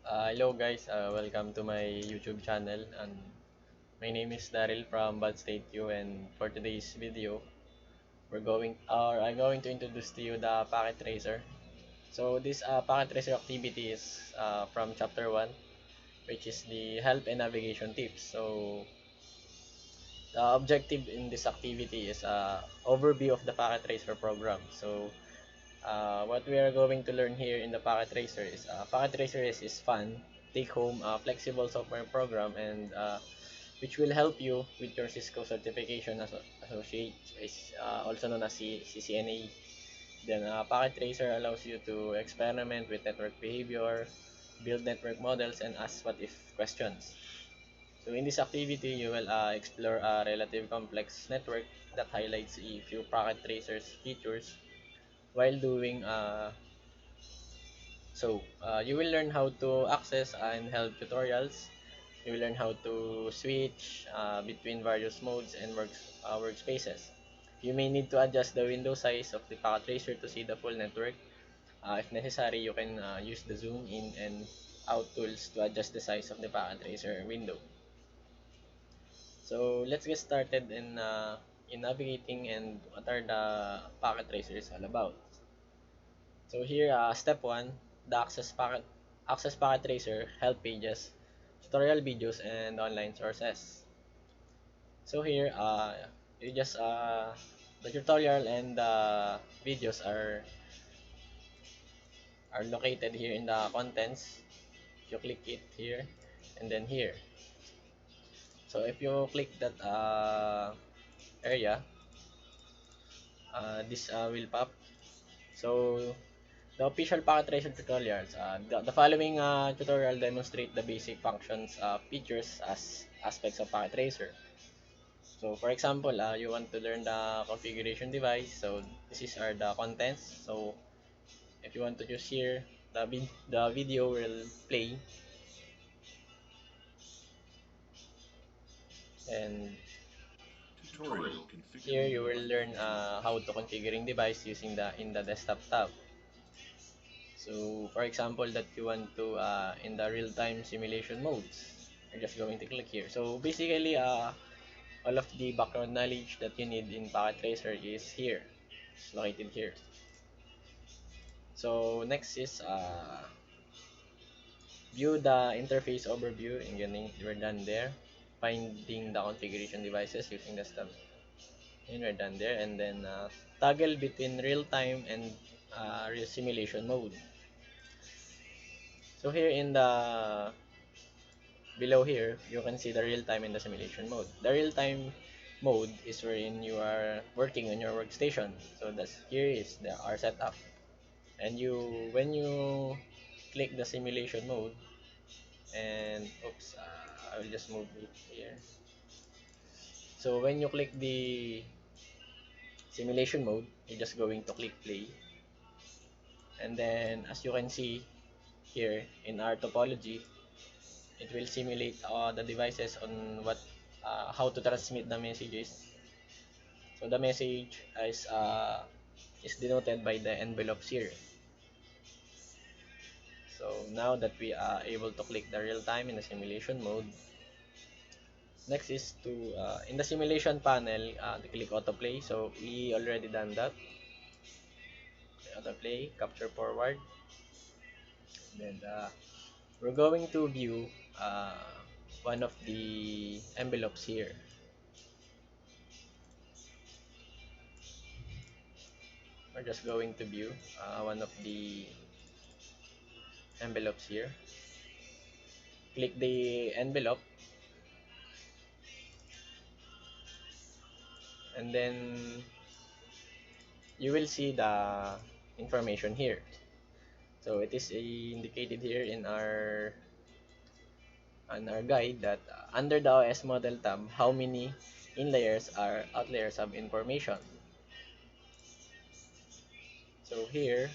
Hello guys, welcome to my YouTube channel, and my name is Dharyll from Bad State U, and for today's video I'm going to introduce to you the packet tracer. So this packet tracer activity is from chapter 1, which is the help and navigation tips. So the objective in this activity is overview of the packet tracer program. So what we are going to learn here in the packet tracer is packet tracer is fun, take home, flexible software program, and which will help you with your Cisco certification as associate, is also known as CCNA. Then packet tracer allows you to experiment with network behavior, build network models, and ask what if questions. So in this activity, you will explore a relative complex network that highlights a few packet tracers features while doing you will learn how to access and help tutorials. You will learn how to switch between various modes and workspaces. You may need to adjust the window size of the packet tracer to see the full network. If necessary, you can use the zoom in and out tools to adjust the size of the packet tracer window. So let's get started in navigating and what are the packet tracers all about. So here, step 1, the access packet tracer, help pages, tutorial videos, and online sources. So here, you just the tutorial and the videos are located here in the contents. You click it here and then here. So if you click that area, this will pop. So the official packet tracer tutorials. The following tutorial demonstrate the basic functions, features as aspects of packet tracer. So for example, you want to learn the configuration device. So this is are the contents. So if you want to choose here, the video will play, and Tutorial here configuring you will learn device. how to configuring device using the in the desktop tab. So for example, that you want to in the real-time simulation modes, you're just going to click here. So basically, all of the background knowledge that you need in Packet Tracer is here. It's located here. So next is view the interface overview, and we're done there. Finding the configuration devices using the step, and we're done there. And then toggle between real-time and real simulation mode. So here in the below here, you can see the real-time and the simulation mode. The real-time mode is wherein you are working on your workstation. So that's here is the our setup. And when you click the simulation mode, and oops, I will just move it here. So when you click the simulation mode, you're just going to click play. And then as you can see here in our topology, it will simulate the devices on how to transmit the messages. So the message is denoted by the envelopes here. So now that we are able to click the real time in the simulation mode, next is to in the simulation panel to click autoplay. So we already done that. Autoplay, capture forward. Then we're going to view uh, one of the envelopes here. We're just going to view one of the envelopes here. Click the envelope, and then you will see the information here. So it is indicated here in our guide that under the OS model tab, how many in layers are out layers of information. So here,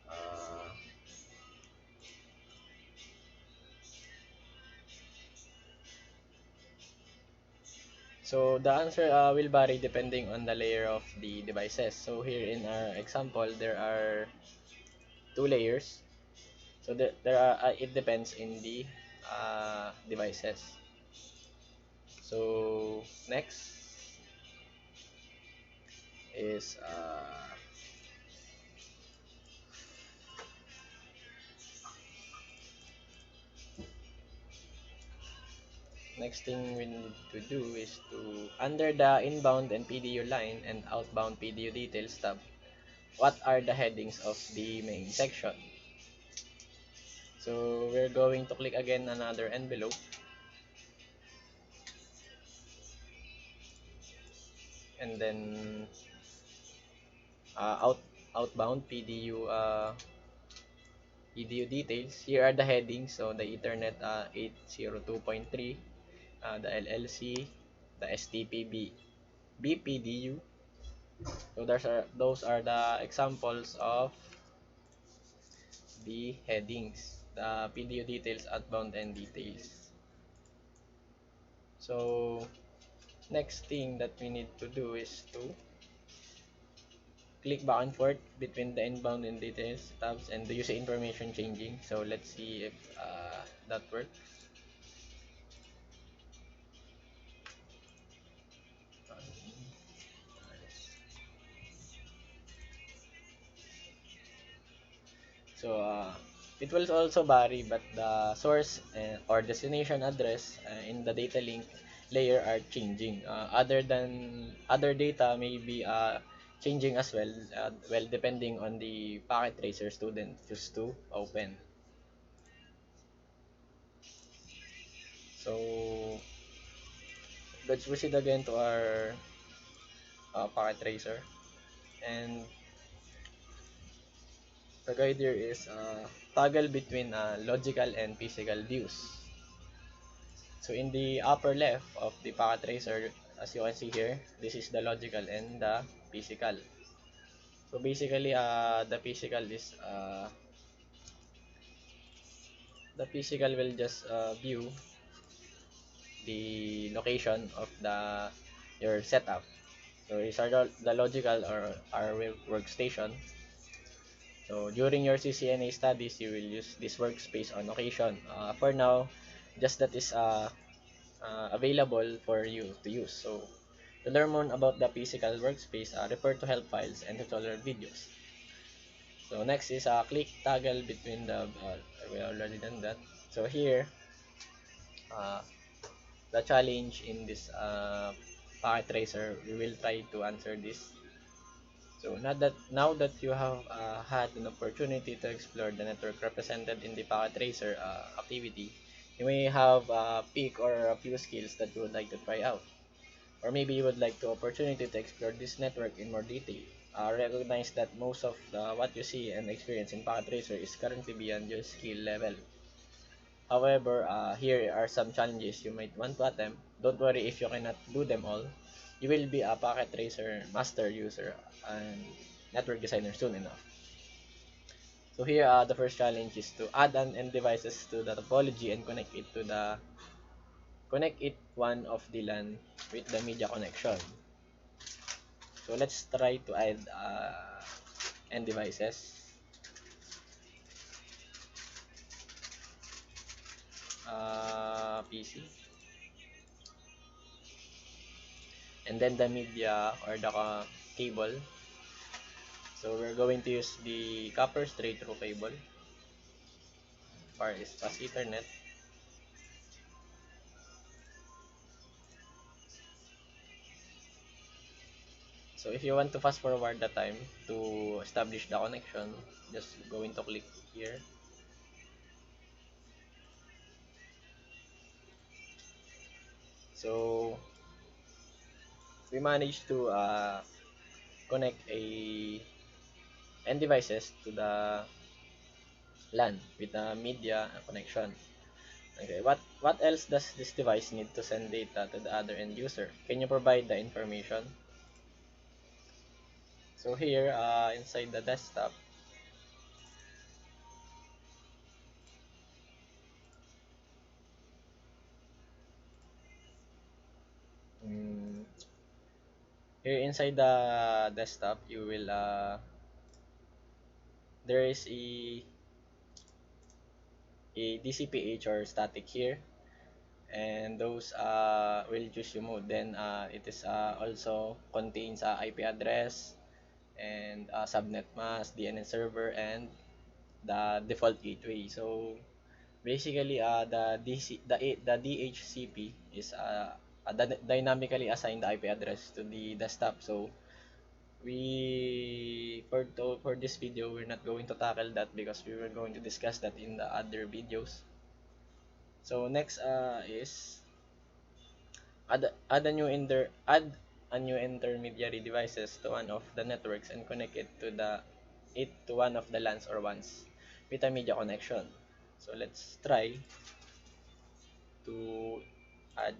uh, so the answer will vary depending on the layer of the devices. So here in our example, there are two layers. So there are it depends in the devices. So is next thing we need to do is to under the inbound and PDU line and outbound PDU details tab, what are the headings of the main section? So we're going to click again another envelope, and then outbound PDU details. Here are the headings. So the Ethernet 802.3, the LLC, the STPB, BPDU. So those are the examples of the headings, the PDU details, outbound and details. So next thing that we need to do is to click back and forth between the inbound and details tabs and the user information changing. So let's see if that works. So it will also vary, but the source or destination address in the data link layer are changing. Other data may be changing as well. Well, depending on the packet tracer student choose to open. So let's proceed again to our packet tracer, and the guide here is toggle between logical and physical views. So in the upper left of the packet tracer, as you can see here, this is the logical and the physical. So basically, the physical will just view the location of your setup. So these are the logical or our workstation. So during your CCNA studies, you will use this workspace on occasion. For now, just that is available for you to use. So to learn more about the physical workspace, refer to help files and tutorial videos. So next is click toggle between we already done that. So here, uh, the challenge in this packet tracer, we will try to answer this. So now that you have had an opportunity to explore the network represented in the packet tracer activity, you may have a pick or a few skills that you would like to try out. Or maybe you would like the opportunity to explore this network in more detail. Recognize that most of what you see and experience in packet tracer is currently beyond your skill level. However, here are some challenges you might want to attempt. Don't worry if you cannot do them all. You will be a packet tracer master user and network designer soon enough. So here, the first challenge is to add an end devices to the topology and connect it one of the LAN with the media connection. So let's try to add end devices. PC, and then the media or the cable. So we're going to use the copper straight through cable, or is fast Ethernet. So if you want to fast forward the time to establish the connection, just going to click here. So we managed to connect a end devices to the LAN with a media connection. Okay, what else does this device need to send data to the other end user? Can you provide the information? So here, inside the desktop, mm, here inside the desktop, you will there is a DCPH or static here, and those will choose your mode. Then it is also contains IP address and subnet mask, DNS server, and the default gateway. So basically, the DHCP is dynamically assign the IP address to the desktop. So for this video, we're not going to tackle that because we were going to discuss that in the other videos. So next is add a new intermediary devices to one of the networks and connect it to one of the LANs or WANs with a media connection. So let's try to add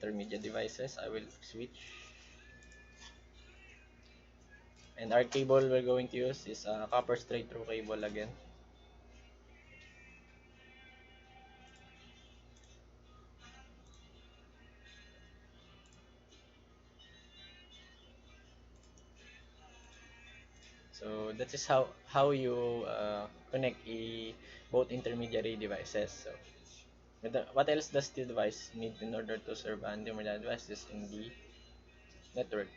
intermediate devices. I will switch, and our cable we're going to use is a copper straight through cable again. So that is how you connect both intermediary devices. So what else does the device need in order to serve an intermediate devices in the network?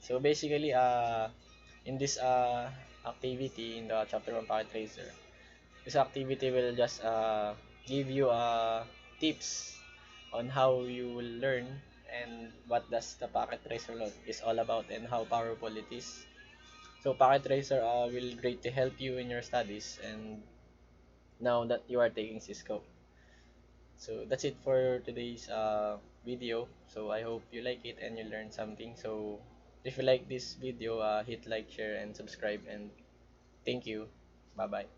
So basically, in this activity in the chapter 1 packet tracer, this activity will just give you tips on how you will learn and what does the packet tracer is all about and how powerful it is. So packet tracer will greatly help you in your studies and now that you are taking Cisco. So that's it for today's video. So I hope you like it and you learned something. So if you like this video, hit like, share, and subscribe. And thank you. Bye bye.